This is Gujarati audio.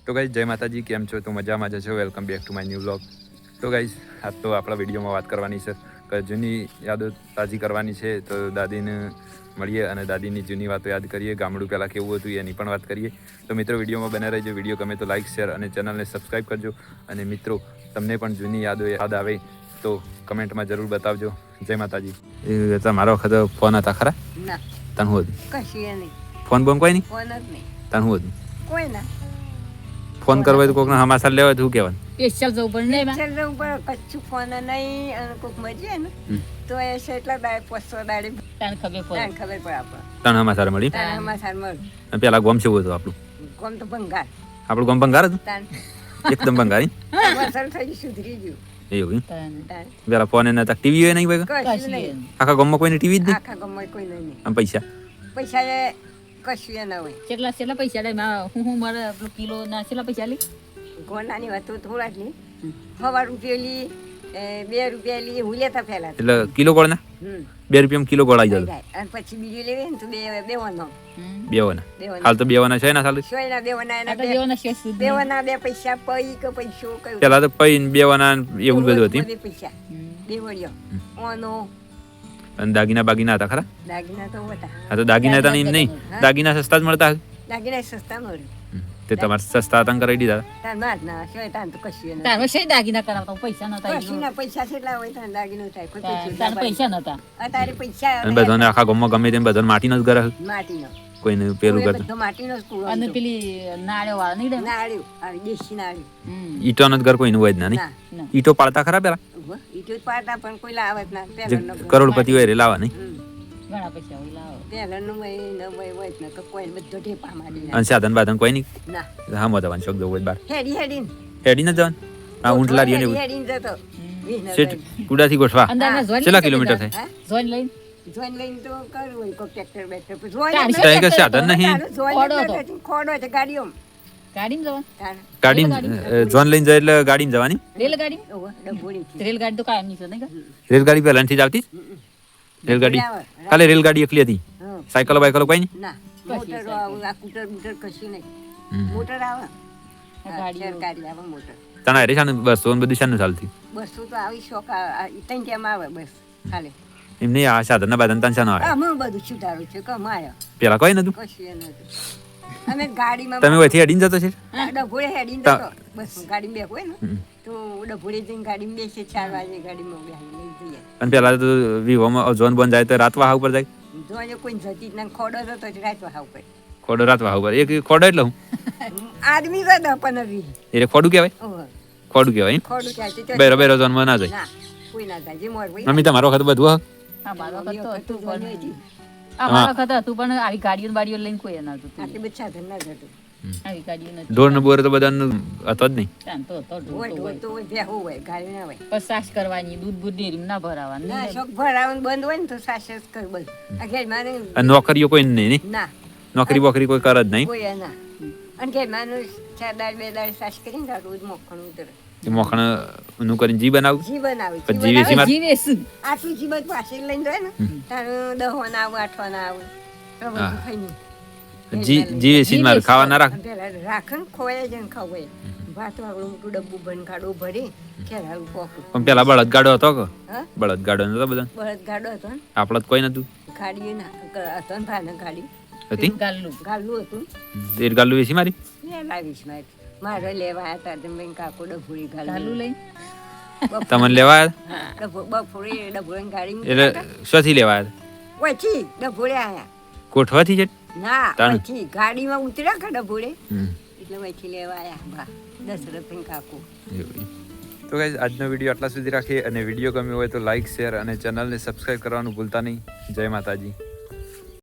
તો ગાઈઝ જય માતાજી, કેમ છો? તો મજામાં જ છો. Welcome back to my new vlog. તો ગાઈઝ આજ તો આપણા વિડીયોમાં વાત કરવાની છે કે જૂની યાદો તાજી કરવાની છે. તો દાદીને મળીએ અને દાદીની જૂની વાતો યાદ કરીએ. ગામડું પહેલાં કેવું હતું એની પણ વાત કરીએ. તો મિત્રો વિડીયોમાં બને રહેજો. વિડીયો ગમે તો લાઇક, શેર અને ચેનલને સબસ્ક્રાઈબ કરજો. અને મિત્રો તમને પણ જૂની યાદો યાદ આવે તો કમેન્ટમાં જરૂર બતાવજો. જય માતાજી. એ તમારા વખત ફોન હતા ખરા? ના તને હું હતું કશું નહીં. ફોન બોન કોઈ નહીં? ફોન જ નહીં. તને હું હતું કોઈ ના ફોન કરવો હોય તો કોકને હમાસાર લેવા તો શું કહેવાનું? સ્પેશિયલ જવું પડે ને ચાલ જવું પડે. કચ્છું ફોન નહીં અને કોઈક મજીએ ને તો એ છે એટલા દાડે 500 દાડે તને ખબર પડે. તાને ખબર પડે આપણે. તને હમાસાર મળી? તાને હમાસાર મળે. અને પેલા ગોમ શું હતું આપણું? કોમ તો ભંગાર. આપણું ગોમ ભંગાર હતું? તાન એકદમ ભંગારી હમાસાર થઈ સુધરી ગયું. એવું એમ? તાન પેલા ફોન એના તક ટીવી હોય નહીં ભાઈ? કશું કશું નહીં. આખા ગામમાં કોઈને ટીવી જ નહીં? આખા ગામમાં કોઈ નહીં. આમ પૈસા પૈસા એ કશું એ ના હોય. કેટલા પૈસા લે હું મારે પેલું કિલો ના કેટલા પૈસા લી ગોનાની વાતો થોડા જ લી. 1 રૂપિયા લી, 2 રૂપિયા લી હું લેતા પહેલા. એટલે કિલો ગોળ ના 2 રૂપિયામાં કિલો ગોળ આવી જાય. અને પછી બીજું લેવે ને તો બેવાનો. બેવાના બેવાનો. હાલ તો બેવાના છે ના ચાલુ? શોયના બેવાના એના આટલા જેવાના શેર સુધી બેવાના 2 પૈસા પૈ કે પૈસો કયું પેલા તો પૈ બેવાના એવું બધું હતું. બધે પૈસા દેવળિયો ઓનો અને દાગીના બાગીના હતા ખરા? દાગીના તો હતા. હા તો દાગીના હતા ને એમ નહીં, દાગીના સસ્તા જ મળતા હશે. દાગીના સસ્તા મળે. તે તમારે સસ્તા હતા કરાવી દીધા. તાર માર ના શોય તાન તો કશું નથી. તારો શેર દાગીના કરાવતા પૈસા નતા કશુંના પૈસા કેટલા હોય તાન દાગીનો થાય કોઈ પૈસા તાર પૈસા નતા અત્યારે પૈસા અને બધાને આખા ગામમાં ગમે તેમ બધાને માટીનો જ ઘર હશે. માટીનો કોઈને પેલું કરતું બધો માટીનો જ કૂવો અને હતો. પેલી નાળ્યો વાળા નહીં લે નાળ્યું આવી દેશી નાળ્યું. ઈટોનો જ ઘર કોઈનું હોય જ ના નહીં. ના ઈટો પાડતા ખરા પેલા? ઉભો, ઈટો જ પાડતા પણ કોઈ લાવત ના. જે પહેલાનો કરોડપતિ હોય રે લાવા નહીં. ઘણા પૈસા હોય લાવો પહેલાનું હોય જ ને કોઈ બધો ઢેપા મારી અને સાધન બાધન કોઈ નહીં? ના હા મોદાવાનું શોખ જવું હોય બહાર હેડીને હેડીને જ જવાનું? હા ઊંટ લારીઓ ને એવું હેડીને જતો. સીટ કુડાથી ગોઠવા અંદર ના જોઈન કેટલા કિલોમીટર થાય? હા જોઈન લઈને જોઈન લઈને તો કરવું હોય કોઈ ટ્રેક્ટર બેક્ટર પર. જોઈન તારી જ ત્યાં કઈ સાધન નહીં? તારું જોઈન ખોડો જ હતો. નથી. ખોડો છે ગાડીઓમાં. ગાડીમાં જવા તાન. ગાડી જોન લઈને જાય એટલે ગાડીમાં જવાની? રેલગાડી ઓહો, ડભોળીથી. રેલગાડી તો કાયમ ની છે નહીં રેલગાડી પહેલાંથી જ આવતી? રેલગાડી ખાલી રેલગાડી એકલી હતી? હા. સાયકલો બાયકલો કોઈ નહીં? ના મોટર આવે, આ કૂટર બૂટર કશું નહીં. મોટર આવે. હા, ગાડીઓ. સરકારી આવે મોટર. તને હરે શાનું બસો ને બધું શાનું ચાલતી? બસો તો આવી શોખ ત્રણ ટેમ આવે બસ ખાલી. એમ નહીં આ સાધન બાધન તને શાનું આવે? અમે બધું છૂટાડું છે કમાયો પેલા કોઈ નતું? કશું એ નથી. અમે ગાડીમાં તમે વહીથી હેડીને જતો છે? ડભોળે હેડીને જતો. બસ ગાડીમાં બેઠો હોય ને તો ડભોળે જઈને ગાડીમાં બેસે 4 વાગે ગાડીમાં બેસીને લઈ જઈએ. અને પેલા તો વિવોમાં જોન બોન જાય તો રાત વાહ ઉપર જાય? જોઈને કોઈ જતી જ ના ખોડો જતો જ રાત વાહ ઉપર. ખોડો રાત વાહ ઉપર. એક ખોડો એટલે હું આદમી જતો પણ વી. એટલે ખોડું કહેવાય? ઓહો, ખોડું કહેવાય એમ? ખોડું ચાલતી તો બેરો બેરો જોનમાં ના જાય? ના કોઈ ના જાય જે મોર ભાઈ. મમ્મી તમારો વખત બધું હા? હા મારો વખત તો હતું જોઈને પણ હતી. અમારા વખત હતું પણ આવી ગાડીઓ બાડીઓ લઈને કોઈ ના હતું આટલી બધી સાધન ના જતું. આવી ગાડીઓ નથી ઢોર ને બોર તો બધાને હતો જ નહીં. ત્યાં તો હતો ઢોર હોય તો ઢોર હોય તો હોય ભેહું હોય ગાડી ના હોય. પછી સાસ કરવાની દૂધ બૂધ ડેરી ના ભરાવાનું ના શોખ ભરાવાનું બંધ હોય ને તો સાસ જ કર બંધ. આ ઘેર માને અને નોકરીઓ કોઈ નહીં નહીં? ના નોકરી બોકરી કોઈ કરે જ નહીં? કોઈ એ ના. અને ઘેર માનું 4 દાડ 2 દાડ સાસ કરીને તો રોજ મોખણ ઉતરે. એ મોખણ નું કરીને જી બનાવું? જી બનાવે પછી જી જીવે બનાવે. શી જીવે શું આટલું જી બધું પાસે લઈને જાય ને તારું 10 ના આવે 8 ના આવે તો બધું હા. ખાઈને. જીવે સી મારે ખાવા ના રાખ? પેલા રાખન ખોયા જ ખવાય. ભાત વાળું મોટું ડબ્બું બંધ ભરી ખેરાવું પોકું. પણ પેલા બળદ ગાડો હતો કે? હા બળદ ગાડો નતો બધા? બળદ ગાડો હતો ને આપડે તો કોઈ નતું? ગાડી ના હતો ને ભાને ગાડી હતી? ગાલ્લું ગાલું હતું એ ગાલું વેચી મારી? ને લાવીશ મારે લેવા આવ્યા હતા તમે કાકો ડભોળી ગાલ્લું ગાલું લઈને તમને લેવા આવ્યા? બફોરી ડભોળી ગાડી એટલે શોથી લેવા આવ્યા? ઓછી ડભોળે આયા કોઠવાથી છે? ના તાણ. ઓછી ગાડીમાં ઉતર્યા કે ડભોળે હમ. એટલે ઓછી લેવા આયા બા દશરથ કાકો. એવું. તો ગાઈઝ આજનો વિડીયો આટલા સુધી રાખીએ અને વિડીયો ગમ્યો હોય તો લાઇક શેર અને ચેનલને સબસ્ક્રાઈબ કરવાનું ભૂલતા નહીં. જય માતાજી.